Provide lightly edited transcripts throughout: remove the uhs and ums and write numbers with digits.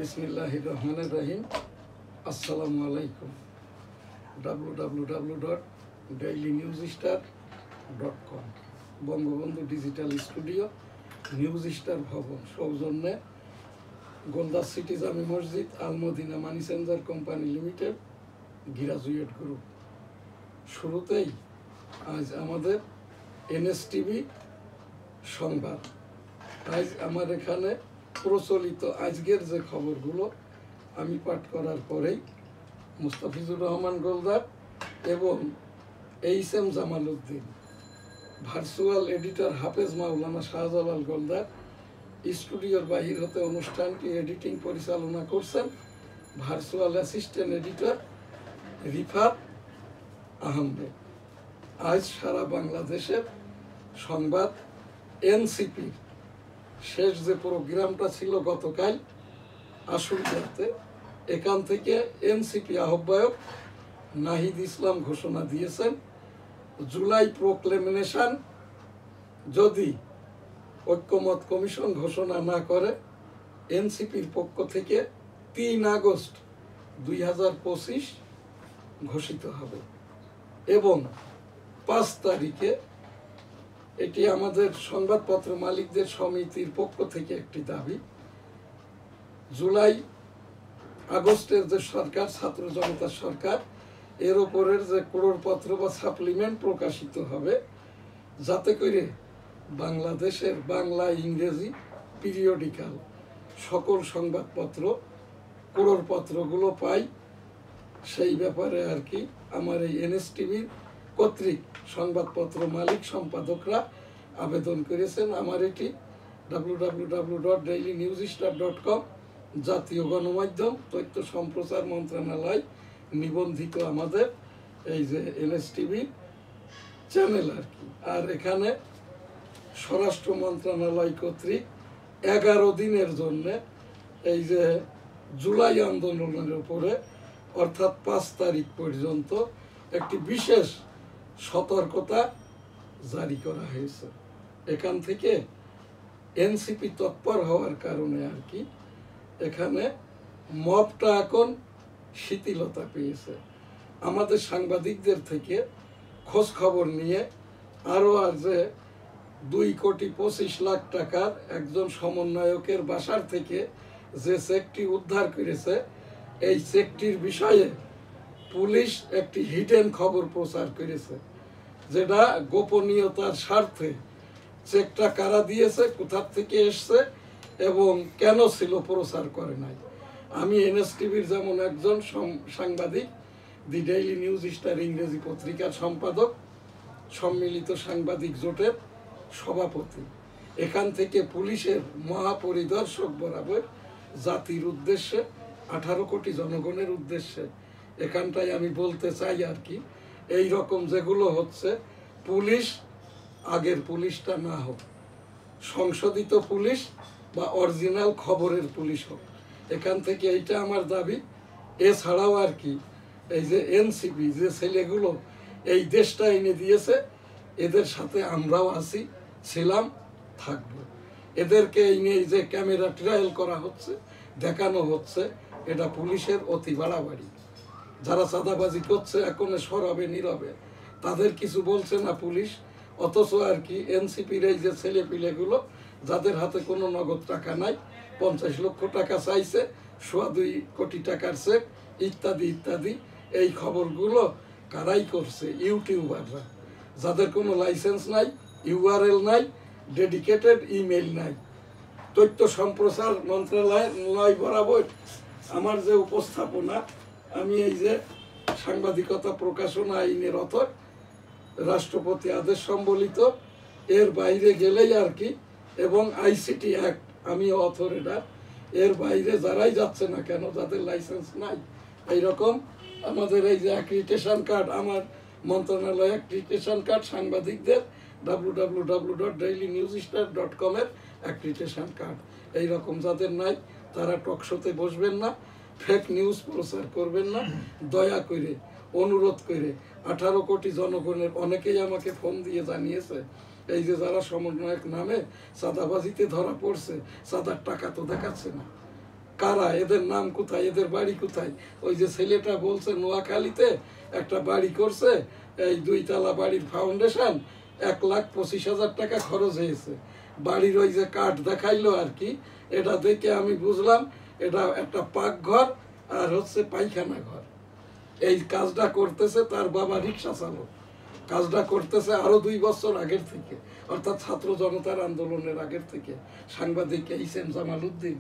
বিসমিল্লাহির রহমানির রহিম। আসসালামু আলাইকুম। www.dailynewsstar.com Bangabandhu digital studio, news star ভবন সৌজন্যে গোলদা সিটি জামি মসজিদ, Al Madina money changer company limited, graduate group. শুরুতেই আজ আমাদের এনএসটিভি সংবাদ। আজ আমার এখানে প্রচলিত আজকের যে খবরগুলো আমি পাঠ করার পরেই মুস্তাফিজুর রহমান গোলদার এবং HM. Jamal Uddin, virtual editor হাফেজ মাওলানা শাহজালাল গোলদার স্টুডিওর বাহির হতে অনুষ্ঠানটি এডিটিং পরিচালনা করছেন virtual assistant editor Rifat Ahmed. আজ সারা বাংলাদেশের সংবাদ। এনসিপি শেষ যে প্রোগ্রামটা ছিল গতকাল আশুলিয়াতে, এখান থেকে এনসিপি আহ্বায়ক নাহিদ ইসলাম ঘোষণা দিয়েছেন জুলাই প্রোক্লেমেশন যদি ঐক্যমত কমিশন ঘোষণা না করে এনসিপির পক্ষ থেকে ৩ আগস্ট ২০২৫ ঘোষিত হবে এবং ৫ তারিখে এটি আমাদের সংবাদপত্র মালিকদের সমিতির পক্ষ থেকে একটি দাবি, জুলাই আগস্টের যে সরকার ছাত্র জনতার সরকার এর ওপরের যে ক্রোড়পত্র বা সাপ্লিমেন্ট প্রকাশিত হবে, যাতে করে বাংলাদেশের বাংলা ইংরেজি পিরিয়ডিক্যাল সকল সংবাদপত্র ক্রোড়পত্রগুলো পাই, সেই ব্যাপারে আর কি আমার এই এনএসটিভির কর্তৃক সংবাদপত্র মালিক সম্পাদকরা আবেদন করেছেন। আমার এটি www.dailynewsstar.com জাতীয় গণমাধ্যম তথ্য সম্প্রচার মন্ত্রণালয় নিবন্ধিত আমাদের এই যে এনএসটিভি চ্যানেল আর কি। আর এখানে স্বরাষ্ট্র মন্ত্রণালয় কর্তৃক 11 দিনের জন্য এই যে জুলাই আন্দোলনের উপরে অর্থাৎ ৫ তারিখ পর্যন্ত একটি বিশেষ সতর্কতা জারি করা হয়েছে। এখান থেকে এনসিপি তৎপর হওয়ার কারণে আর কি এখানে মবটা এখন শিথিলতা পেয়েছে। আমাদের সাংবাদিকদের থেকে খোঁজ খবর নিয়ে আরও আর যে 2,25,00,000 টাকার একজন সমন্বয়কের বাসার থেকে যে চেকটি উদ্ধার করেছে, এই চেকটির বিষয়ে পুলিশ একটি হিডেন খবর প্রচার করেছে, যেটা গোপনীয়তার স্বার্থে চেকটা কারা দিয়েছে, কোথার থেকে এসছে এবং কেন ছিল প্রচার করে নাই। আমি এনএসটিভির যেমন একজন সাংবাদিক, দি ডেইলি নিউজ স্টার ইংরেজি পত্রিকার সম্পাদক, সম্মিলিত সাংবাদিক জোটের সভাপতি, এখান থেকে পুলিশের মহাপরিদর্শক বরাবর জাতির উদ্দেশ্যে 18 কোটি জনগণের উদ্দেশ্যে এখানটায় আমি বলতে চাই আর কি, এই রকম যেগুলো হচ্ছে পুলিশ আগের পুলিশটা না হোক, সংশোধিত পুলিশ বা অরিজিনাল খবরের পুলিশ হোক। এখান থেকে এইটা আমার দাবি। এছাড়াও আর কি এই যে এনসিপি যে ছেলেগুলো এই দেশটা এনে দিয়েছে, এদের সাথে আমরাও আছি, ছিলাম, থাকবো। এদেরকে এই নিয়ে যে ক্যামেরা ট্রায়াল করা হচ্ছে, দেখানো হচ্ছে, এটা পুলিশের অতি বাড়াবাড়ি। যারা চাঁদাবাজি করছে এখন সরবে নীরবে, তাদের কিছু বলছে না পুলিশ, অথচ আর কি এনসিপির এই যে ছেলে পিলেগুলো যাদের হাতে কোনো নগদ টাকা নাই, 50 লক্ষ টাকা চাইছে, 2.25 কোটি টাকার চেক ইত্যাদি ইত্যাদি, এই খবরগুলো কারাই করছে? ইউটিউবাররা, যাদের কোনো লাইসেন্স নাই, ইউআরএল নাই, ডেডিকেটেড ইমেল নাই। তথ্য সম্প্রচার মন্ত্রণালয় বরাবর আমার যে উপস্থাপনা, আমি এই যে সাংবাদিকতা প্রকাশনা আইনের অথর, রাষ্ট্রপতি আদেশ সম্বলিত, এর বাইরে গেলেই আর কি, এবং আইসিটি অ্যাক্ট আমি অথর, এটা এর বাইরে যারাই যাচ্ছে না কেন, যাদের লাইসেন্স নাই, এইরকম আমাদের এই যে অ্যাক্রিডিটেশন কার্ড, আমার মন্ত্রণালয় অ্যাক্রিডিটেশন কার্ড সাংবাদিকদের www.dailynewsstar.com এর অ্যাক্রিডিটেশন কার্ড, এইরকম যাদের নাই তারা টকশোতে বসবেন না, ফেক নিউজ প্রচার করবেন না, দয়া করে অনুরোধ করে। 18 কোটি জনগণের অনেকেই আমাকে ফোন দিয়ে জানিয়েছে এই যে যারা সমন্বয়ক নামে চাঁদাবাজিতে ধরা পড়ছে, চাঁদার টাকা তো দেখাচ্ছে না, কারা, এদের নাম কোথায়, এদের বাড়ি কোথায়। ওই যে ছেলেটা বলছে নোয়াখালীতে একটা বাড়ি করছে, এই 2 তলা বাড়ির ফাউন্ডেশন 1,25,000 টাকা খরচ হয়েছে। বাড়ির ওই যে কাঠ দেখাইলো আর কি, এটা দেখে আমি বুঝলাম এটা একটা পাকঘর আর হচ্ছে পায়খানা ঘর। এই কাজটা করতেছে তার বাবা রিক্সা চালক, কাজটা করতেছে আরো 2 বছর আগের থেকে, অর্থাৎ ছাত্র জনতার আন্দোলনের আগের থেকে। সাংবাদিক এইচ.এম. জামাল উদ্দিন,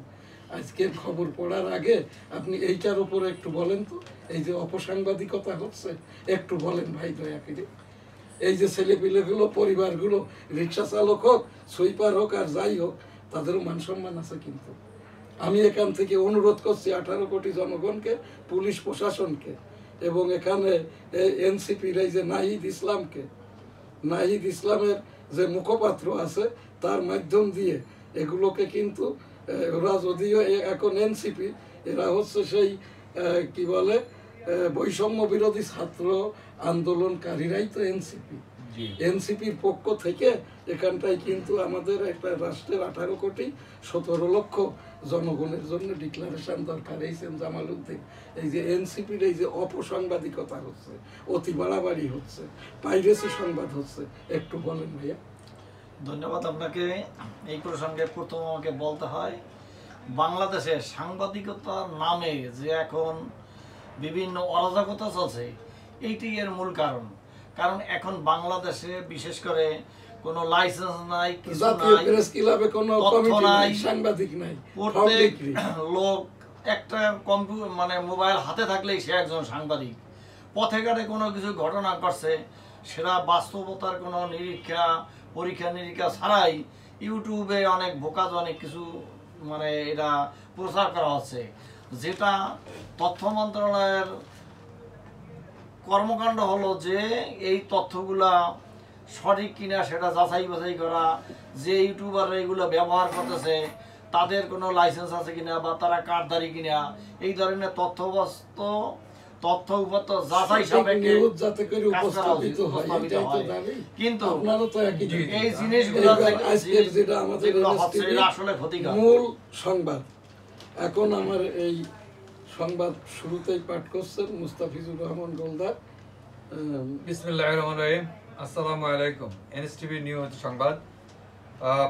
আজকের খবর পড়ার আগে আপনি এইটার উপরে একটু বলেন তো, এই যে অপসাংবাদিকতা হচ্ছে একটু বলেন ভাই দয়া করে। এই যে ছেলেপিলেগুলো, পরিবারগুলো, রিক্সা চালক হোক, সুইপার হোক আর যাই হোক, তাদেরও মান সম্মান আছে। কিন্তু আমি এখান থেকে অনুরোধ করছি 18 কোটি জনগণকে, পুলিশ প্রশাসনকে এবং এখানে এনসিপির এই যে নাহিদ ইসলামকে, নাহিদ ইসলামের যে মুখপাত্র আছে তার মাধ্যম দিয়ে এগুলোকে কিন্তু ওরা যদিও এখন এনসিপি, এরা হচ্ছে সেই কি বলে বৈষম্য বিরোধী ছাত্র আন্দোলনকারীরাই তো এনসিপি। এনসিপির পক্ষ থেকে এখানটায় কিন্তু আমাদের একটা রাষ্ট্রের 18 কোটি 17 লক্ষ জনগণের জন্য ডিক্লারেশন দরকার। এইচ.এম. জামাল উদ্দিন, এই যে এনসিপির এই যে অপসাংবাদিকতা হচ্ছে, অতি বাড়াবাড়ি হচ্ছে, পাইরেসি সংবাদ হচ্ছে, একটু বলেন ভাইয়া। ধন্যবাদ আপনাকে। এই প্রসঙ্গে প্রথম আমাকে বলতে হয়, বাংলাদেশে সাংবাদিকতার নামে যে এখন বিভিন্ন অরাজকতা চলছে, এইটি এর মূল কারণ। কারণ এখন বাংলাদেশে বিশেষ করে কোনো লাইসেন্স নাই, কিছু নাই, প্রেস ক্লাবে কোনো কমিটি নাই, সাংবাদিক নাই, প্রত্যেক লোক একটা কম্পিউটার মানে মোবাইল হাতে থাকলেই সে একজন সাংবাদিক। পথে ঘাটে কোনো কিছু ঘটনা ঘটছে, সেটা বাস্তবতার কোনো পরীক্ষা নিরীক্ষা ছাড়াই ইউটিউবে অনেক বোকাজ অনেক কিছু মানে এটা প্রচার করা হচ্ছে, যেটা তথ্য মন্ত্রণালয়ের কর্মকাণ্ড হলো যে এই তথ্যগুলা সঠিক কিনা সেটা যাচাই বাছাই করা, যে ইউটিউবাররা এগুলো ব্যবহার করতেছে তাদের কোনো লাইসেন্স আছে কিনা বা তারা কার্ডধারী কিনা, এই ধরনের তথ্য উপাত্ত যাচাই সাপেক্ষে কিন্তু এই জিনিসগুলো আসলে ক্ষতিকর। মূল সংবাদ এখন আমার এই সংবাদ শুরুতেই পাঠ করছেন মুস্তাফিজুর রহমান গোলদার। বিসমিল্লাহির রহমানির রহিম। আসসালামু আলাইকুম। এনএসটিভি নিউজ সংবাদ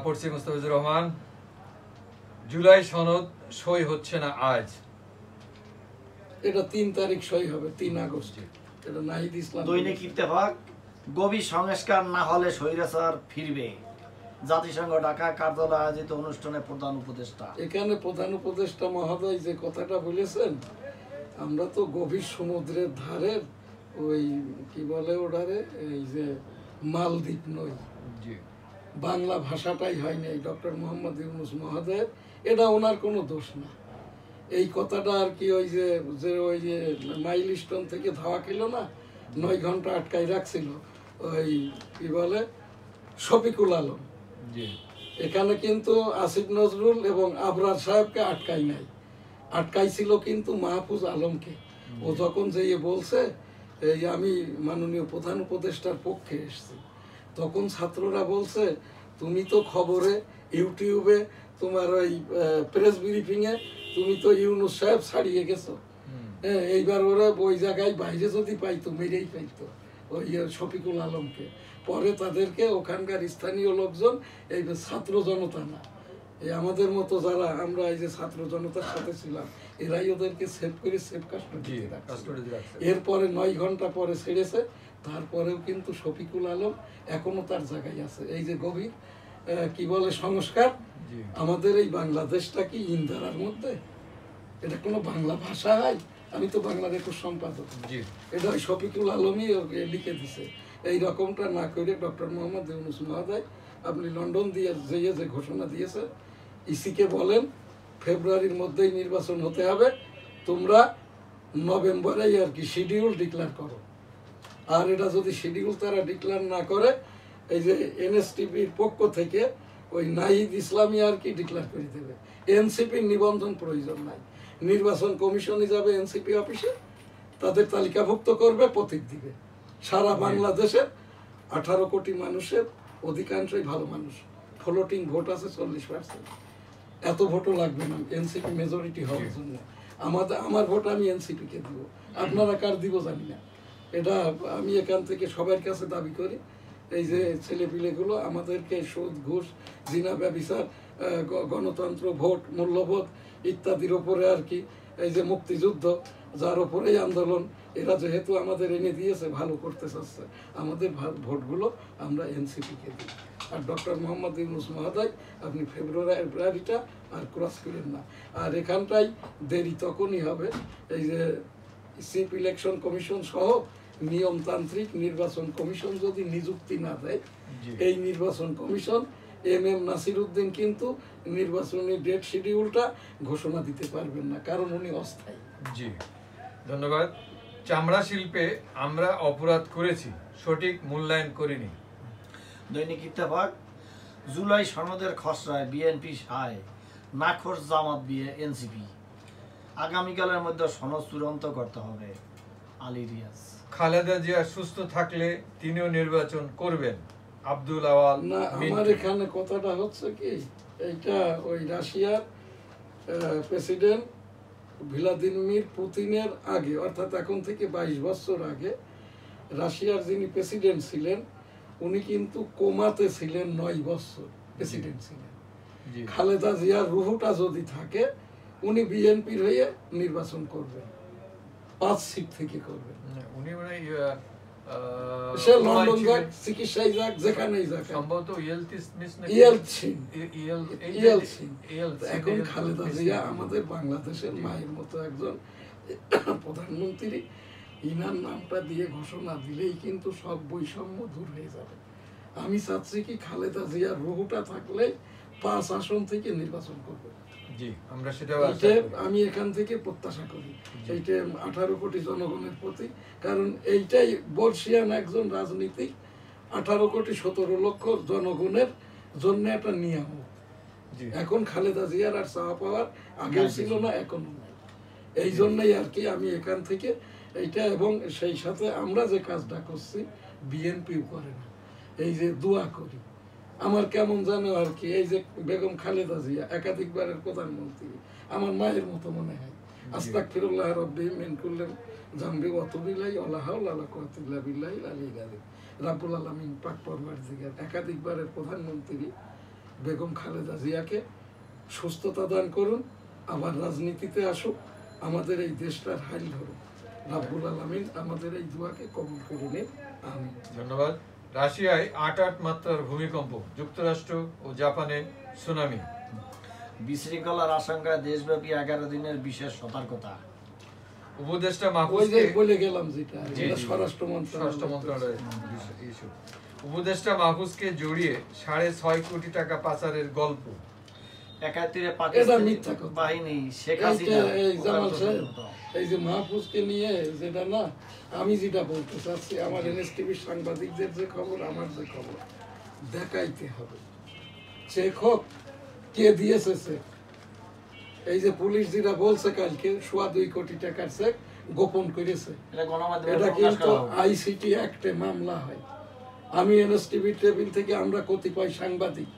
পড়ছি মুস্তাফিজুর রহমান। জুলাই সনদ সই হচ্ছে না আজ, এটা 3 তারিখ সই হবে, 3 আগস্ট। এটা নাহিদ ইসলাম। দৈনিক ইত্তেফাক, গভীর সংস্কার না হলে স্বৈরাচার ফিরবে। জাতিসংঘ ঢাকা কার্যালয়ে আয়োজিত অনুষ্ঠানে প্রধান উপদেষ্টা। এখানে প্রধান উপদেষ্টা মহোদয় যে কথাটা বলেছেন, আমরা তো গভীর সমুদ্রের ধারে ওই কি বলে ওটারে, এই যে মালদ্বীপ নই, বাংলা ভাষাটাই হয় নাই ডক্টর মোহাম্মদ ইউনূস মহোদয়ের। এটা ওনার কোনো দোষ না। এই কথাটা আর কি ওই যে ওই যে মাইলস্টোন থেকে ধাওয়া খেল না, 9 ঘন্টা আটকাই রাখছিল ওই কি বলে শফিকুল আলম। এখানে কিন্তু আসিফ নজরুল এবং আবরার সাহেবকে আটকাই নাই, আটকাইছিল কিন্তু মাহফুজ আলমকে। ও যখন যেয়ে বলছে এই আমি মাননীয় প্রধান উপদেষ্টার পক্ষে এসেছি, তখন ছাত্ররা বলছে তুমি তো খবরে ইউটিউবে তোমার ওই প্রেস ব্রিফিংয়ে তুমি তো ইউনূস সাহেব ছাড়িয়ে গেছো। হ্যাঁ, এইবার ওরা ওই জায়গায় বাইরে যদি পাইতো মেরেই পাইতো ওই শফিকুল আলমকে। পরে তাদেরকে ওখানকার স্থানীয় লোকজন, এই ছাত্র জনতা না, এই আমাদের মতো যারা আমরা এই যে ছাত্র জনতার সাথে ছিলাম, এরাই ওদেরকে সেভ করে সেভ কাস্টডি রাখছে। এরপরে 9 ঘন্টা পরে ছেড়েছে, তারপরেও কিন্তু শফিকুল আলম এখনো তার জায়গায় আছে। এই যে গভীর কি বলে সংস্কার, আমাদের এই বাংলাদেশটা কি ইন্দারার মধ্যে? এটা কোনো বাংলা ভাষা হয়? আমি তো বাংলা রেকর্ড সম্পাদক, এটা ওই শফিকুল আলমই লিখে দিছে। এই রকমটা না করে ডক্টর মোহাম্মদ ইউনূস মহোদয় আপনি লন্ডন দিয়ে যে ঘোষণা দিয়েছে, ইসিকে বলেন ফেব্রুয়ারির মধ্যেই নির্বাচন হতে হবে, তোমরা নভেম্বরেই আর কি শিডিউল ডিক্লেয়ার করো। আর এটা যদি শিডিউল তারা ডিক্লেয়ার না করে, এই যে এনএসটিভির পক্ষ থেকে ওই নাহিদ ইসলামী আর কি ডিক্লেয়ার করে দেবে। এনসিপির নিবন্ধন প্রয়োজন নাই, নির্বাচন কমিশনে যাবে এনসিপি অফিসে, তাদের তালিকাভুক্ত করবে, প্রতীক দিবে। সারা বাংলাদেশের 18 কোটি মানুষের অধিকাংশই ভালো মানুষ, ফ্লোটিং ভোট আছে 40%। এত ভোটও লাগবে না এনসিপি মেজরিটি হওয়ার জন্য। আমার ভোট আমি এনসিপি কে দিব, আপনারা কার দিব জানি না। এটা আমি এখান থেকে সবার কাছে দাবি করি, এই যে ছেলেপিলেগুলো আমাদেরকে সুদ ঘুষ জিনা ব্যভিচার গণতন্ত্র ভোট মূল্যবোধ ইত্যাদির ওপরে আর কি, এই যে মুক্তিযুদ্ধ যার ওপরেই আন্দোলন, এরা যেহেতু আমাদের এনে দিয়েছে ভালো করতে চাচ্ছে, আমাদের ভোটগুলো আমরা এনসিপিকে দিই। আর ডক্টর মোহাম্মদ ইউনূস মহোদয় আপনি ফেব্রুয়ারিটা আর ক্রস করেন না। আর এখানটাই দেরি তখনই হবে, এই যে চিফ ইলেকশন কমিশন সহ নিয়মতান্ত্রিক নির্বাচন কমিশন যদি নিযুক্তি না দেয়, এই নির্বাচন কমিশন এম নাসির উদ্দিন কিন্তু নির্বাচনী ডেট শিডিউলটা ঘোষণা দিতে পারবেন না, কারণ উনি অস্থায়ী। জি ধন্যবাদ। চামড়া শিল্পে আমরা অপরাধ করেছি, সঠিক মূল্যায়ন করিনি। দৈনিক ইত্তেফাক, জুলাই সনদের খসড়ায় বিএনপি সায়, নাখোশ জামাত এনসিপি, আগামীকালের মধ্যে সনদ চূড়ান্ত করতে হবে। আলী রিয়াজ। খালেদা জিয়া সুস্থ থাকলে তিনিও নির্বাচন করবেন। আব্দুল আওয়াল। না, আমার এখানে কথাটা হচ্ছে কি, এইটা ওই রাশিয়ার প্রেসিডেন্ট ভ্লাদিমির পুতিনের আগে, অর্থাৎ এখন থেকে 22 বছর আগে রাশিয়ার যিনি প্রেসিডেন্ট ছিলেন উনি কিন্তু কোমাতে ছিলেন, 9 বছর প্রেসিডেন্ট ছিলেন। খালেদা জিয়ার রুহুটা যদি থাকে উনি বিএনপির হয়ে নির্বাচন করবেন, 5 সিট থেকে করবেন। উনি মানে সে লন্ডন যাক, চিকিৎসায় যাক, যেখানেই যাক, সম্ভবত এখন খালেদা জিয়া আমাদের বাংলাদেশের মায়ের মতো একজন প্রধানমন্ত্রী, ইনার নামটা দিয়ে ঘোষণা দিলেই কিন্তু সব বৈষম্য দূর হয়ে যাবে। আমি চাচ্ছি কি খালেদা জিয়ার রুহুটা থাকলে 5 আসন থেকে নির্বাচন করবে। জি, আমরা সেটা আমি এখান থেকে প্রত্যাশা করি, এইটা 18 কোটি জনগণের প্রতি, কারণ এইটাই বর্ষিয়ান একজন রাজনীতিক 18 কোটি 17 লক্ষ জনগণের জন্য একটা নিয়ামক। এখন খালেদা জিয়ার আর চাওয়া পাওয়ার আগেও ছিল না, এখনো নাই। এই জন্যই আর কি আমি এখান থেকে এইটা, এবং সেই সাথে আমরা যে কাজটা করছি বিএনপিও করে না, এই যে দোয়া করি, আমার কেমন জানো আর কি, এই যে বেগম খালেদা জিয়া একাধিকবারের প্রধানমন্ত্রী, আমার মায়ের মতো মনে হয়। আস্তাগফিরুল্লাহ রাব্বি মিন কুল্লি যামবি ওয়া তুবু ইলাইহি ওয়া লা হাওলা ওয়া লা কুওয়াতা ইল্লা বিল্লাহিল আলিয়্যিল আযীম। রাব্বুল আলামিন পাক পরওয়ারদিগার একাধিকবারের প্রধানমন্ত্রী বেগম খালেদা জিয়াকে সুস্থতা দান করুন, আবার রাজনীতিতে আসুক, আমাদের এই দেশটার হাল ধরুন। রাব্বুল আলামিন আমাদের এই দোয়াকে কবুল করে নিন, আমিন। ধন্যবাদ। রাশিয়ায় 8 মাত্রার ভূমিকম্প, যুক্তরাষ্ট্র ও জাপানে সুনামি। বিশৃঙ্খলার আশঙ্কায় দেশব্যাপী 11 দিনের বিশেষ সতর্কতা। উপদেষ্টা মাহফুজকে বলে গেলাম যেটা স্বরাষ্ট্র মন্ত্রণালয়ের ইস্যু। উপদেষ্টা মাহফুজকে জড়িয়ে 6.5 কোটি টাকা পাচারের গল্প। 71 পাকিস্তানি বাহিনী শেখ হাসিনা। এই যে মাহফুজকে নিয়ে যেটা না, আমি যেটা বলতে চাচ্ছি, আমার এনএসটিভির সাংবাদিকদের যে খবর, আমার যে খবর দেখাইতে হবে। চেক হোক, কে দিয়েছে চেক? এই যে পুলিশ যেটা বলছে কালকে 2.25 কোটি টাকার চেক গোপন করেছে, এটা কিন্তু আইসিটি অ্যাক্টে মামলা হয়। আমি এনএসটিভি টেবিল থেকে আমরা কতিপয় সাংবাদিক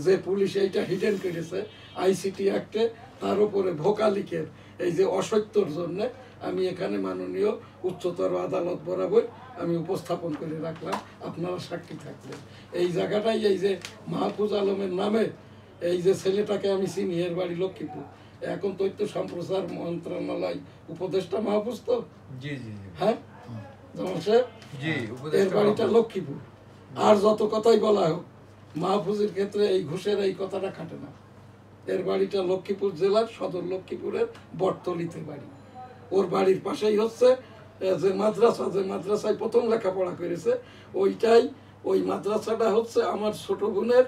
যে পুলিশ এইটা হিডেন করেছে আইসিটি অ্যাক্টে, তার উপরে ভোকালিকের এই যে অসত্যর জন্য আমি এখানে মাননীয় উচ্চতর আদালত বরাবর আমি উপস্থাপন করে রাখলাম, আপনারা সাক্ষী থাকলেন। এই জায়গাটাই, এই যে মাহফুজ আলমের নামে এই যে ছেলেটাকে আমি চিনি, এর বাড়ি লক্ষ্মীপুর, এখন তথ্য সম্প্রচার মন্ত্রণালয় উপদেষ্টা মাহফুজ তো, জি জি হ্যাঁ জামাল সাহেব, এর বাড়িটা লক্ষ্মীপুর। আর যত কথাই বলা হোক, মাহফুজের ক্ষেত্রে এই ঘুষের এই কথাটা খাটে না। এর বাড়িটা লক্ষ্মীপুর জেলার সদর লক্ষ্মীপুরের বটতলিতে বাড়ি। ওর বাড়ির পাশেই হচ্ছে যে মাদ্রাসায় প্রথম লেখাপড়া করেছে, ওইটাই, ওই মাদ্রাসাটা হচ্ছে আমার ছোট বোনের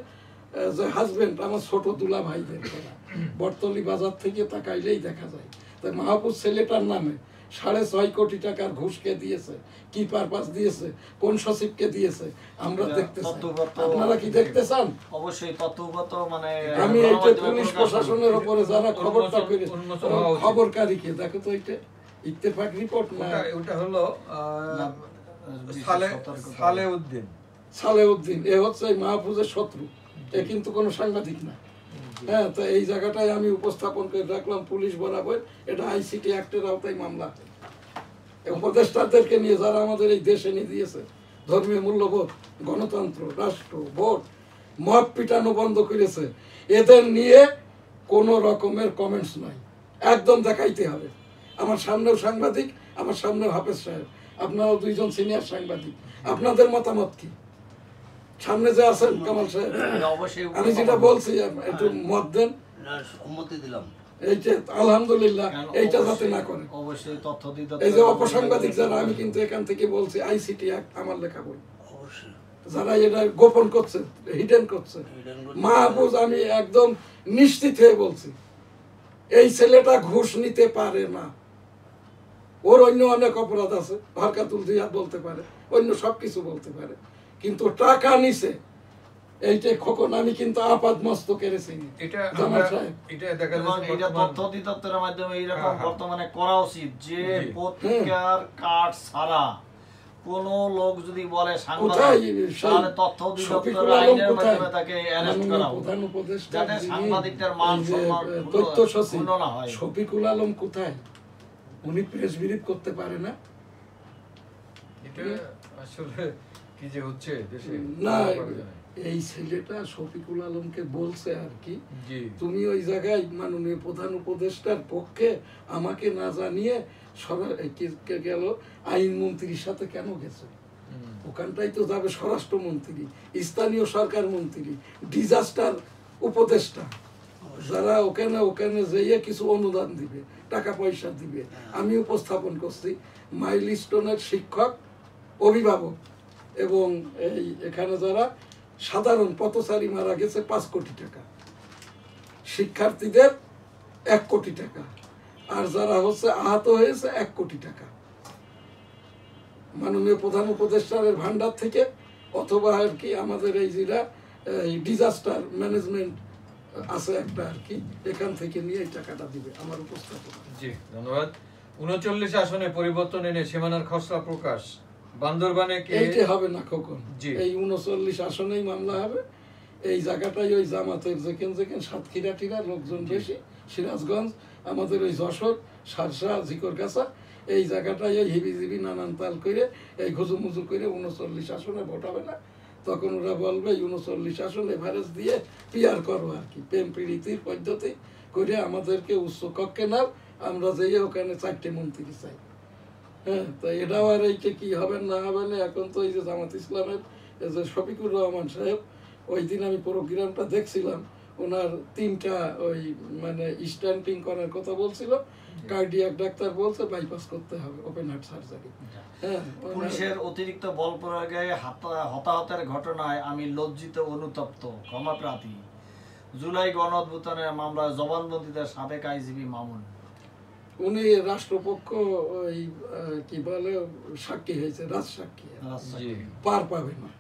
যে হাজবেন্ড, আমার ছোট দুলা ভাইদের করা। বটতলি বাজার থেকে তাকাইলেই দেখা যায়। তাই মাহফুজ ছেলেটার নামে 6.5 কোটি টাকার ঘুষকে দিয়েছে, কি পারপাস দিয়েছে, কোন সচিবকে দিয়েছে, আমরা দেখতে চাই। আপনারা কি দেখতে চান? অবশ্যই তথ্যগত, মানে আমি এইটা পুলিশ প্রশাসনের উপরে যারা খবরটা করে, খবরকারীকে দেখো তো, এইটা ইত্তেফাক রিপোর্ট না, ওটা হলো সালেউদ্দিন। সালেউদ্দিন এ হচ্ছে মাহফুজের শত্রু, এ কিন্তু কোনো সাংবাদিক না। হ্যাঁ, তো এই জায়গাটায় আমি উপস্থাপন করে রাখলাম পুলিশ বরাবর, এটা আইসিটি অ্যাক্টের আওতায় মামলা। উপদেষ্টাদেরকে নিয়ে যারা আমাদের এই দেশে নিয়ে দিয়েছে, ধর্মীয় মূল্যবোধ, গণতন্ত্র, রাষ্ট্র, ভোট, মদ পিটানো বন্ধ করেছে, এদের নিয়ে কোনো রকমের কমেন্টস নাই, একদম দেখাইতে হবে। আমার সামনেও সাংবাদিক, আমার সামনেও হাফেজ সাহেব, আপনারাও দুইজন সিনিয়র সাংবাদিক, আপনাদের মতামত কি? সামনে যে আছেন কামাল সাহেব, অবশ্যই আমি যেটা বলছি একটু মত দেন। সম্মতি দিলাম। এইটা আলহামদুলিল্লাহ, এইটা যাতে না করে। অবশ্যই তথ্য দিতে এই যে অপসাংবাদিক যারা, আমি কিন্তু এখান থেকে বলছি আইসিটি অ্যাক্ট আমার লেখা বই, অবশ্যই যারা এটা গোপন করছে, হিডেন করছে, মাহফুজ আমি একদম নিশ্চিত হয়ে বলছি এই ছেলেটা ঘুষ নিতে পারে না। ওর অন্য অনেক অপরাধ আছে, হরকাতুল জিহাদ বলতে পারে, অন্য সবকিছু বলতে পারে, কিন্তু টাকা নিছে এইটা খোকন আমি কিন্তু আপাত মস্তকের চিনি। এটা জামাল সাহেব, এটা দেখা এবং যাচ্ছে এটা বর্তমান- তথ্য অধিদপ্তরের মাধ্যমে এইরকম হ্যাঁ, হ্যাঁ। বর্তমানে করা উচিত যে জি। পত্রিকার কার্ড ছাড়া কোন লোক যদি বলে কোথায় সাংবাদিক, সেই তাহলে তথ্য শফিকুল অধিদপ্তরের আলম আইনের কোথায়? মাধ্যমে তাকে অ্যারেস্ট মাননীয় করা প্রধান হবে, উপদেষ্টা যাতে যিনি, সাংবাদিকদের মান এই যে, সম্মান তথ্য সচিব ক্ষুণ্ণ না হয়। শফিকুল আলম কোথায়? উনি প্রেস ব্রিফ করতে পারে না? এটা আসলে কি যে হচ্ছে দেশে না, বলা যাবে না। এই ছেলেটা শফিকুল আলমকে বলছে আর কি, জি তুমি ওই জায়গায় মাননীয় প্রধান উপদেষ্টার পক্ষে আমাকে না জানিয়ে গেল আইনমন্ত্রীর সাথে কেন গেছে? হুম, ওখানটাই তো যাবে স্বরাষ্ট্রমন্ত্রী, স্থানীয় সরকার মন্ত্রী, ডিজাস্টার উপদেষ্টা, যারা ওখানে ওখানে যেয়ে কিছু অনুদান দিবে, টাকা পয়সা দিবে। আমি উপস্থাপন করছি মাইলস্টোনের শিক্ষক, অভিভাবক এবং এই এখানে যারা সাধারণ পথচারী মারা গেছে 5 কোটি টাকা, শিক্ষার্থীদের 1 কোটি টাকা, আর যারা হচ্ছে আহত হয়েছে 1 কোটি টাকা মাননীয় প্রধান উপদেষ্টার ভান্ডার থেকে, অথবা আর কি আমাদের এই যেটা ডিজাস্টার ম্যানেজমেন্ট আছে একটা আর কি, এখান থেকে নিয়ে এই টাকাটা দিবে। আমার উপস্থাপনা। জি ধন্যবাদ। 39 আসনে পরিবর্তন এনে সীমানার খসড়া প্রকাশ, বান্দরবানে কে এইটা হবে না খোকন, জি। এই 39 আসনেই মামলা হবে। এই জায়গাটাই ওই জামাতের যেখানে যেখানে সাতক্ষীরা লোকজন বেশি, সিরাজগঞ্জ, আমাদের ওই যশোর, সারসা, জিকরগাছা, এই জায়গাটাই ওই হিবিজিবি নানান তাল করে এই ঘুজুমুজু করে 39 আসনে ভোট হবে না। তখন ওরা বলবে 39 আসন এভারেজ দিয়ে পিয়ার করো আর কি, প্রেম প্রীতির পদ্ধতি করে আমাদেরকে উচ্চ কক্ষে নাও, আমরা যেয়ে ওখানে 4টে মন্ত্রী চাই। হ্যাঁ, তো এটাও আর এইটা কি হবে না হবে না। এখন তো এই যে জামাত ইসলামের এই যে শফিকুর রহমান সাহেব, ওই দিন আমি প্রোগ্রামটা দেখছিলাম, ওনার 3টা ওই মানে স্ট্যান্ডিং করার কথা বলছিল, কার্ডিয়াক ডাক্তার বলছে বাইপাস করতে হবে, ওপেন হার্ট সার্জারি। হ্যাঁ, পুলিশের অতিরিক্ত বল প্রয়োগে হতাহতের ঘটনায় আমি লজ্জিত, অনুতপ্ত, ক্ষমা প্রার্থী। জুলাই গণঅভ্যুত্থানের মামলায় জবানবন্দিতে সাবেক আইজিপি মামুন। উনি রাষ্ট্রপক্ষ ওই কি বলে সাক্ষী হয়েছে, রাজসাক্ষী, জি পার পাবে না।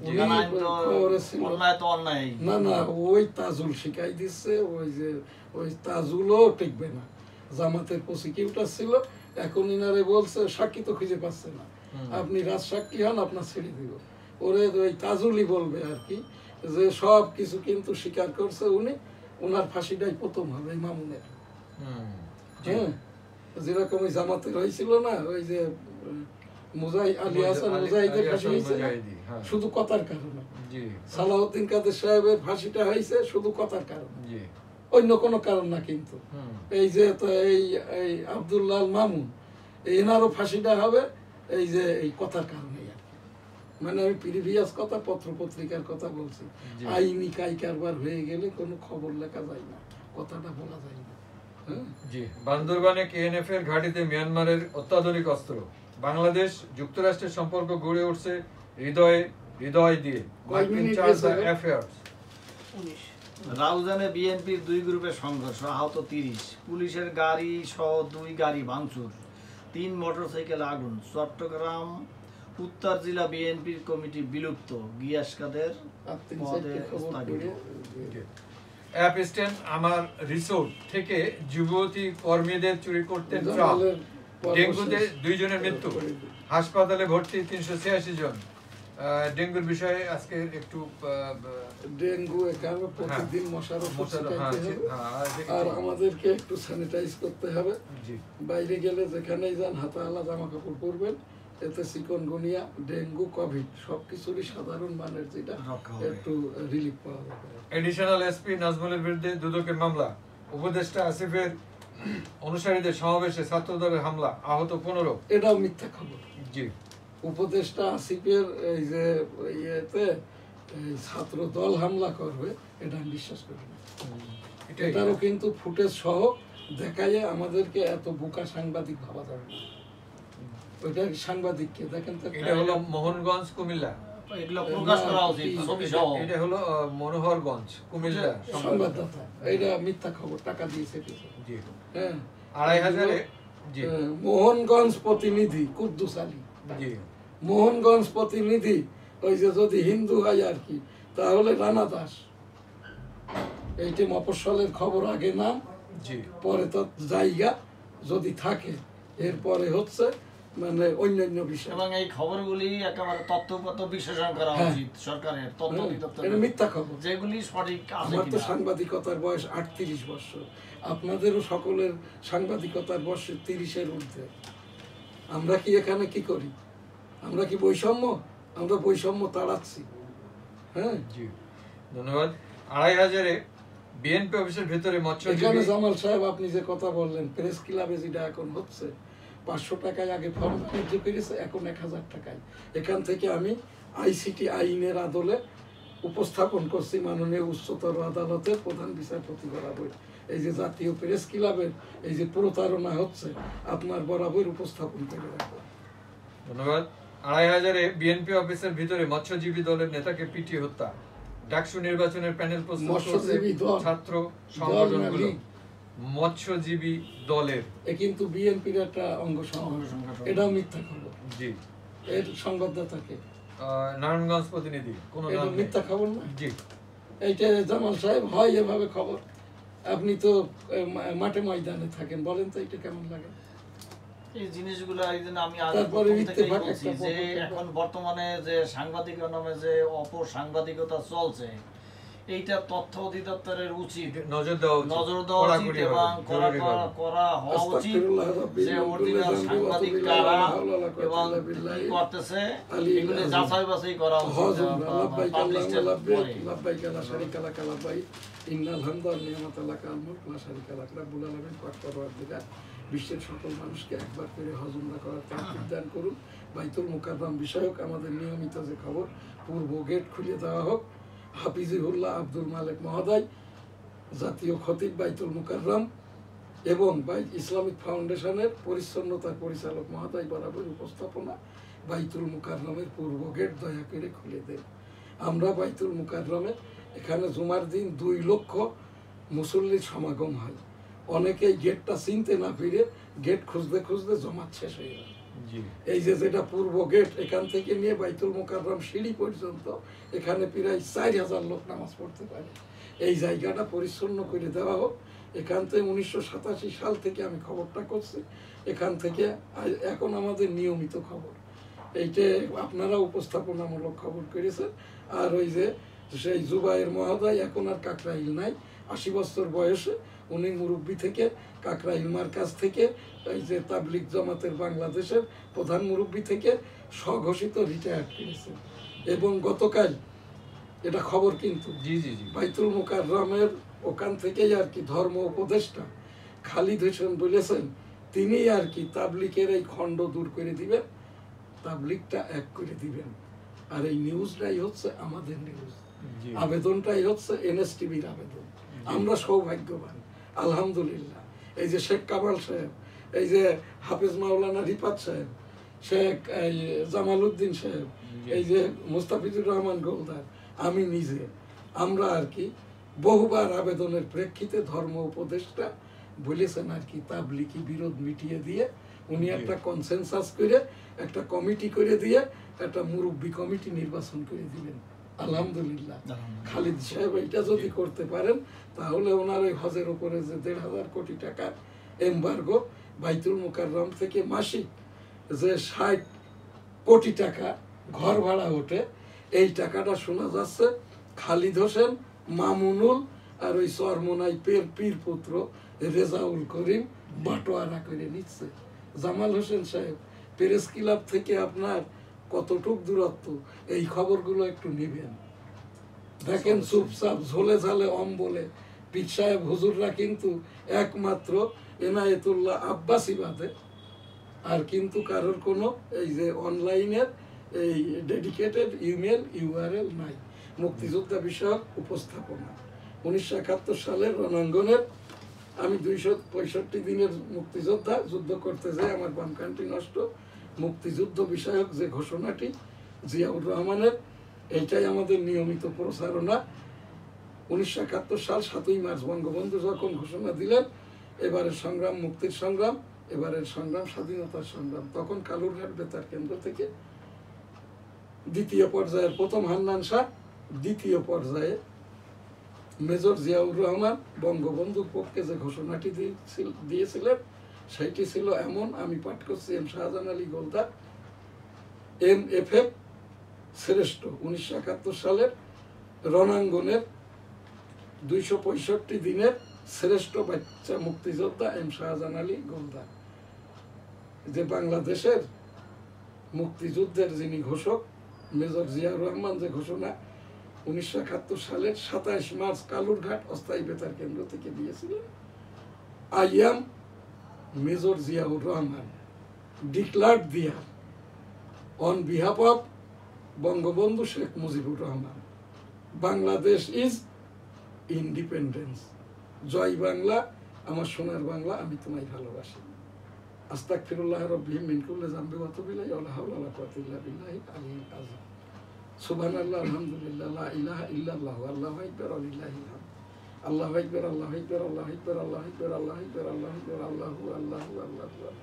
জি। উনি অন্যায় তো খবরে ছিল। অন্যায় তো অন্যায়। না না, ওই তাজুল শিখাই দিচ্ছে, ওই যে ওই তাজুলও টিকবে না। জামাতের প্রসিকিউটর ছিল, এখন ইনারে বলছে সাক্ষী তো খুঁজে পাচ্ছে না, আপনি রাজসাক্ষী হন, আপনার ছেড়ে দিব। ওরে ওই তাজুলই বলবে আর কি, যে সব কিছু কিন্তু স্বীকার করছে উনি, ওনার ফাঁসিটাই প্রথম হবে এই মামুনের। হুম, হ্যাঁ, যেরকম ওই জামাতের হয়েছিল না, ওই যে আলী হাসান মুজাহিদের ফাঁসি হয়েছে না, মুজাহিদি, হ্যাঁ। শুধু কথার কারণে। জি সালাউদ্দিন কাদের সাহেবের ফাঁসিটা হয়েছে শুধু কথার কারণে, জি অন্য কোনো কারণ না কিন্তু। হুম, এই যে তো এই আব্দুল্লাহ মামুন, এনারও ফাঁসিটা হবে এই যে এই কথার কারণে আর কি। মানে আমি প্রিভিয়াস কথা, পত্র পত্রিকার কথা বলছি। জি। আইনি কাই কারবার হয়ে গেলে কোনো খবর লেখা যায় না, কথাটা বলা যায় না। হ্যাঁ, জি। বান্দরবানে কেএনএফ এর ঘাঁটিতে মিয়ানমারের অত্যাধুনিক অস্ত্র, বাংলাদেশ যুক্তরাষ্ট্রের সম্পর্ক গড়ে উঠছে হৃদয় দিয়ে। মার্কিন মিনিট চার্জ গেছে? অ্যাফেয়ার্স। রাউজানে বিএনপির 2 গ্রুপের সংঘর্ষ, আহত 30, পুলিশের গাড়ি সহ 2 গাড়ি ভাঙচুর, 3 মোটরসাইকেল আগুন। চট্টগ্রাম উত্তর জেলা বিএনপির কমিটি বিলুপ্ত, গিয়াস কাদের আর 3-4 পদে খবর স্থগিত। করে অ্যাপ স্ট্যান্ড আমার রিসোর্ট থেকে যুবতী কর্মীদের চুরি করতেন ট্রাক, জামালের পরামর্শ ডেঙ্গুতে 2 জনের মৃত্যু, হাসপাতালে ভর্তি 386 জন। ডেঙ্গুর বিষয়ে আজকে একটু ডেঙ্গু এখানে প্রতিদিন মশার ওষুধ মশার, ছিটাইতে হ্যাঁ, হবে। হ্যাঁ, আর আমাদেরকে একটু স্যানিটাইজ করতে হবে। জি বাইরে গেলে যেখানেই যান হাতে আলা জামা কাপড় পরবেন, এতে চিকনগুনিয়া, ডেঙ্গু, কোভিড সবকিছুরই সাধারণ মানের যেটা রক্ষা হবে। একটু রিলিফ পাওয়া যাবে। এডিশনাল এসপি নাজমুলের বিরুদ্ধে দুদকের মামলা, উপদেষ্টা আসিফের অনুসারীদের সমাবেশে ছাত্রদলের হামলা, আহত 15। এটাও মিথ্যা খবর। জি উপদেষ্টা আসিফের এই যে ইয়েতে এই ছাত্র দল হামলা করবে, এটা আমি বিশ্বাস করি না। এটাই এটারও কিন্তু ফুটেজ সহ দেখাইয়ে আমাদেরকে এত বোকা সাংবাদিক ভাবা যাবে না। ওইটা সাংবাদিককে দেখেন তো, এটা হলো মোহনগঞ্জ কুমিল্লা, এগুলো প্রকাশ করা উচিত ছবি সহ। এটা হলো মনোহরগঞ্জ কুমিল্লা সংবাদদাতা এটা মিথ্যা খবর, টাকা দিয়েছে কিছু। জি হ্যাঁ 2500 জি মোহনগঞ্জ প্রতিনিধি কুদ্দুস আলী, জি মোহনগঞ্জ প্রতিনিধি ওই যে যদি হিন্দু হয় আর কি, তাহলে রানা দাস। এইটি মফস্বলের খবর আগে নাম, জি পরে তো জায়গা যদি থাকে, এরপরে হচ্ছে মানে অন্যান্য বিষয়। এবং এই খবরগুলি একেবারে তথ্যগত বিশ্লেষণ করা হ্যাঁ। উচিত সরকারের তথ্য অধিদপ্তর, এটা মিথ্যা খবর। যেগুলি সঠিক আছে আমার তো কিনা। সাংবাদিকতার বয়স 38 বছর, আপনাদেরও সকলের সাংবাদিকতার বয়স 30-এর ঊর্ধ্বে। আমরা কি এখানে কি করি? আমরা কি বৈষম্য? আমরা বৈষম্য তাড়াচ্ছি। হ্যাঁ, জি ধন্যবাদ। 2500-এ বিএনপি অফিসের ভেতরে এখানে মৎস্যজীবী জামাল সাহেব আপনি যে কথা বললেন, প্রেস ক্লাবে যেটা এখন হচ্ছে 500 টাকায় আগে ফর্ম বাণিজ্য করেছে, এখন 1000 টাকায়। এখান থেকে আমি আইসিটি আইনের আদলে উপস্থাপন করছি মাননীয় উচ্চতর আদালতের প্রধান বিচারপতি বরাবর। এই যে জাতীয় প্রেস ক্লাবের এই যে প্রতারণা হচ্ছে, আপনার বরাবর উপস্থাপন করে রাখবো। ধন্যবাদ। 2500-এ বিএনপি অফিসের ভিতরে মৎস্যজীবী দলের নেতাকে পিটিয়ে হত্যা, ডাকসু নির্বাচনের প্যানেল প্রস্তুত করছে মৎস্যজীবী দল, ছাত্র দল না সংগঠনগুলো। লীগ। মৎস্যজীবী দলের এ কিন্তু বিএনপির একটা অঙ্গ সংগঠন, এটাও মিথ্যা খবর। জি এর সংবাদদাতাকে নারায়ণগঞ্জ প্রতিনিধি কোন এটা নাম নেই। মিথ্যা খবর না। জি এইটা জামাল সাহেব হয় এভাবে খবর? আপনি তো মাঠে ময়দানে থাকেন, বলেন তো এটা কেমন লাগে? এই জিনিসগুলো এই জন্য আমি আগে তারপরে প্রথম থেকেই ইত্তেফাক বলছি একটা যে পদক্ষেপ। এখন বর্তমানে যে সাংবাদিকের নামে যে অপসাংবাদিকতা চলছে, এইটা তথ্য অধিদপ্তরের উচিত নজর দেওয়া উচিত, নজর দেওয়া উচিত কড়াকড়ি এবং হবে, জরুরিভাবে। করা হওয়া উচিত আস্তাগফিরুল্লাহ রাব্বি যে মিন কুল্লি অরিজিনাল যানবি ওয়া সাংবাদিক তুবু কারা ইলাইহি, লা হাওলা ওয়া লা কুওয়াতা এবং ইল্লা কি বিল্লাহি করতেছে আলিয়্যিল এগুলো আযীম। যাচাই বাছাই করা উচিত হযুম লাব্বাইক পাবলিশের আল্লাহুম্মা লাব্বাইক পরে। লাব্বাইক লা শারীকা লাকা লাব্বাইক ইন্নাল হামদা ওয়ান নি'মাতা লাকাল মুলক লা শারীকা লাক। রব্বুল আলামিন পাক পরওয়ারদিগার বিশ্বের সকল মানুষকে একবার করে হজ উমরা করার তৌফিক দান করুন। বাইতুল মুকাররম বিষয়ক আমাদের নিয়মিত যে খবর, পূর্ব গেট খুলে দেওয়া হোক। হাফিজুল্লাহ আব্দুল মালেক মহোদয়, জাতীয় খতিব বাইতুল মুকাররম এবং ইসলামিক ফাউন্ডেশনের পরিচ্ছন্নতার পরিচালক মহোদয় বরাবর উপস্থাপনা, বাইতুল মুকাররমের পূর্ব গেট দয়া করে খুলে দেন। আমরা বাইতুল মুকাররমে এখানে জুমার দিন 2 লক্ষ মুসল্লির সমাগম হয়। অনেকেই গেটটা চিনতে না পেরে গেট খুঁজতে খুঁজতে জমাত শেষ হয়ে যায়। জি এই যে যেটা পূর্ব গেট, এখান থেকে নিয়ে বাইতুল মুকাররম সিঁড়ি পর্যন্ত এখানে প্রায় 4000 লোক নামাজ পড়তে পারে। এই জায়গাটা পরিচ্ছন্ন করে দেওয়া হোক। এখান থেকে 1987 সাল থেকে আমি খবরটা করছি, এখান থেকে এখন আমাদের নিয়মিত খবর। এইটা আপনারা উপস্থাপনামূলক খবর করেছেন। আর ওই যে সেই জুবাইর মহোদয় এখন আর কাকরাইল নাই, 80 বছর বয়সে উনি মুরব্বী থেকে কাকরাইল মার্কাজ থেকে এই যে তাবলিগ জামাতের বাংলাদেশের প্রধান মুরব্বী থেকে স্বঘোষিত রিটায়ার্ড করেছেন। এবং গতকাল এটা খবর কিন্তু জি জি জি বাইতুল মুকাররমের ওখান থেকেই আর কি ধর্ম উপদেষ্টা খালিদ হোসেন বলেছেন, তিনি আর কি তাবলিগের এই খণ্ড দূর করে দিবেন, তাবলিগটা এক করে দিবেন। আর এই নিউজটাই হচ্ছে আমাদের নিউজ, জি আবেদনটাই হচ্ছে এনএসটিভির আবেদন। আমরা সৌভাগ্যবান আলহামদুলিল্লাহ। এই যে শেখ কামাল সাহেব, এই যে হাফিজ মাওলানা রিফাত সাহেব, শেখ এই জামাল উদ্দিন সাহেব, এই যে মুস্তাফিজুর রহমান গোলদার, আমি নিজে, আমরা আর কি বহুবার আবেদনের প্রেক্ষিতে ধর্ম উপদেষ্টা বলেছেন আর কি তাবলিগি বিরোধ মিটিয়ে দিয়ে উনি একটা কনসেনসাস করে একটা কমিটি করে দিয়ে একটা মুরব্বী কমিটি নির্বাচন করে দিবেন। আলহামদুলিল্লাহ। খালিদ সাহেব এটা যদি করতে পারেন, তাহলে ওনার ওই হজের উপরে যে 1,500 কোটি টাকার এমবার্গো, বাইতুল মুকাররম থেকে মাসিক যে 60 কোটি টাকা ঘর ভাড়া ওঠে, এই টাকাটা শোনা যাচ্ছে খালিদ হোসেন, মামুনুল আর ওই চরমোনাই পীর পুত্র রেজাউল করিম বাটোয়ারা করে নিচ্ছে। জামাল হোসেন সাহেব, প্রেস ক্লাব থেকে আপনার কতটুক দূরত্ব, এই খবরগুলো একটু নেবেন। দেখেন চুপচাপ ঝোলে ঝালে অম্বলে পীর সাহেব হুজুররা কিন্তু একমাত্র এনায়েতুল্লাহ আব্বাসী বাদে আর কিন্তু কারোর কোনো এই যে অনলাইনের এই ডেডিকেটেড ইমেল ইউআরএল নাই। মুক্তিযোদ্ধা বিষয়ক উপস্থাপনা 1971 সালের রণাঙ্গনের আমি 265 দিনের মুক্তিযোদ্ধা, যুদ্ধ করতে যাই আমার বামকানটি নষ্ট, মুক্তিযুদ্ধ বিষয়ক যে ঘোষণাটি জিয়াউর রহমানের, এইটাই আমাদের নিয়মিত প্রচারণা। 1971 সাল 7ই মার্চ বঙ্গবন্ধু যখন ঘোষণা দিলেন এবারের সংগ্রাম মুক্তির সংগ্রাম, এবারের সংগ্রাম স্বাধীনতার সংগ্রাম, তখন কালুরঘাট বেতার কেন্দ্র থেকে দ্বিতীয় পর্যায়ের প্রথম হান্নান শাহ, দ্বিতীয় পর্যায়ে মেজর জিয়াউর রহমান বঙ্গবন্ধুর পক্ষে যে ঘোষণাটি দিয়েছিলেন সেইটি ছিল এমন, আমি পাঠ করছি, এম শাহজাহান আলী গোলদার MFF শ্রেষ্ঠ 1971 সালের রণাঙ্গনের 265 দিনের শ্রেষ্ঠ বাচ্চা মুক্তিযোদ্ধা এম শাহজাহান আলী গোলদার, যে বাংলাদেশের মুক্তিযুদ্ধের যিনি ঘোষক মেজর জিয়াউর রহমান যে ঘোষণা 1971 সালের 27 মার্চ কালুরঘাট অস্থায়ী বেতার কেন্দ্র থেকে দিয়েছিলেন, I am major Ziaur Rahman declared there on behalf of Bangabandhu Sheikh Mujibur Rahman, Bangladesh is independence, Joy Bangla, Amar Sonar Bangla, আমি তোমায় ভালোবাসি। আস্তাগফিরুল্লাহ রাব্বি মিন কুল্লি যামবি ওয়া আতুবু ইলাইহি ওয়া লা হাওলা ওয়া লা কুওয়াতা ইল্লা বিল্লাহিল আলিয়্যিল আযীম। সুবহানাল্লাহ, আলহামদুলিল্লাহ, লা ইলাহা ইল্লাল্লাহু আল্লাহু আকবার ওয়া লিল্লাহিল হামদ। আল্লাহু আকবার, আল্লাহু আকবার, আল্লাহু আকবার, আল্লাহু আকবার, আল্লাহু আকবার, আল্লাহু আকবার,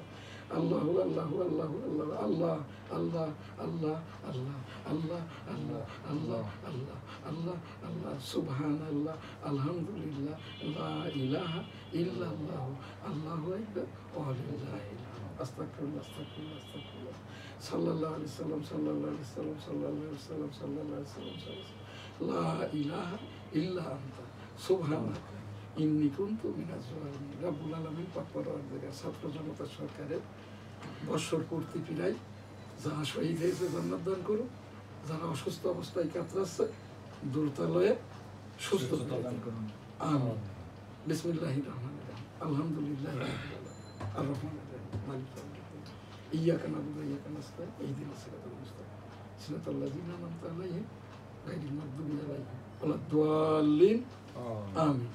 আল্লাহু আল্লাহু আল্লাহু আল্লাহু আল্লাহু আল্লাহু আল্লাহ আল্লাহ আল্লাহ আল্লাহ আল্লাহ আল্লাহ আল্লাহ আল্লাহ আল্লাহ আল্লাহ আল্লাহ সুবহানাল্লাহ, আলহামদুলিল্লাহ, লা ইলাহা ইল্লাল্লাহু আল্লাহু আকবার ওয়া লিল্লাহিল হামদ। আস্তাগফিরুল্লাহ, আস্তাগফিরুল্লাহ, আস্তাগফিরুল্লাহ। সাল্লাল্লাহু আলাইহি সাল্লাম, সাল্লাল্লাহু আলাইহি সাল্লাম, সাল্লাল্লাহু আলাইহি সাল্লাম, সাল্লাল্লাহু আলাইহি সাল্লাম, লা ইলাহা ইল্লা আনতা সুবহানাকা ইন্নী কুনতু মিনাজ জালিমিন। রব্বুল আলামিন পাক পরওয়ারদিগার ছাত্র জনতা সরকারের বৎসর পূর্তি ফিরাই যারা শহীদ হয়েছে জান্নাত দান করুন, যারা অসুস্থ অবস্থায় কাতরাচ্ছে দ্রুতালয়ে সুস্থ দান করুন, আমিন। বিসমিল্লাহির রহমানির রহিম, আলহামদুলিল্লাহি রাব্বিল আলামিন, আর রহমানির রহিম, মালিকিল ইয়াউমিদ্দিন, ইয়্যাকা না'বুদু ওয়া ইয়্যাকা নাস্তাঈন, ইহদিনাস সিরাতাল মুস্তাকিম, সিরাতাল লাযিনা আন'আমতা আলাইহিম গায়রিল মাগদুবি আলাইহিম ওয়া লাদ-দাল্লিন, আমিন।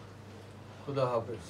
খুদা হাফেজ।